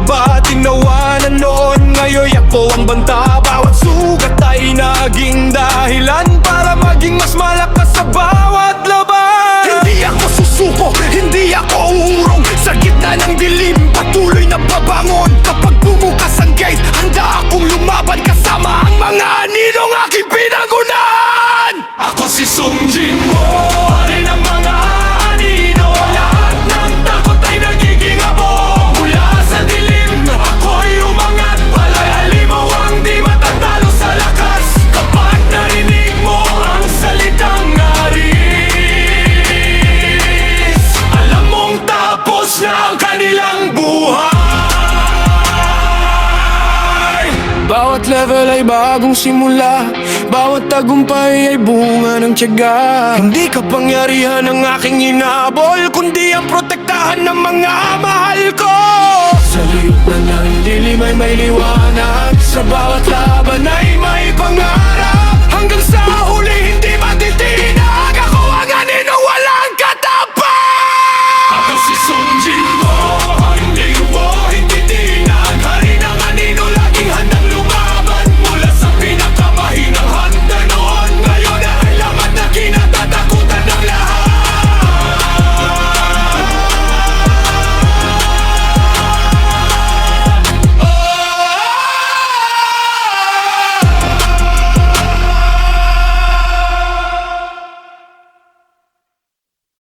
ba tinawanan noon? Ngayon ako ang banta. Bawat sugat ay naging dahilan para maging mas malakas sa bawat laban. Hindi ako susuko, hindi ako uurong. Sa gitna ng dilim, patuloy na babangon. Kapag bumukas ang gate, handa akong lumaban kasama ang mga ninong aking pinagunahan. Ako si Sung Jin Mo, rin ang mga anino. Lahat ng takot ay nagiging abo. Mula sa dilim, ako'y umangat. Wala'y halimaw ang di matatalo sa lakas. Kapag narinig mo ang salitang aris, alam mong tapos na ang kanilang buhay. Bawat level ay bagong simula. Bawat tagumpay ay bunga ng tiyaga. Hindi kapangyarihan ang aking inabol, kundi ang protektahan ng mga mahal ko. Sa liit na ng dilim ay may liwanag. Sa bawat laban ay may pangarap. Hanggang sa huli hindi matitinag. Ako ang aninong walang katapat. Ako si Sung Jin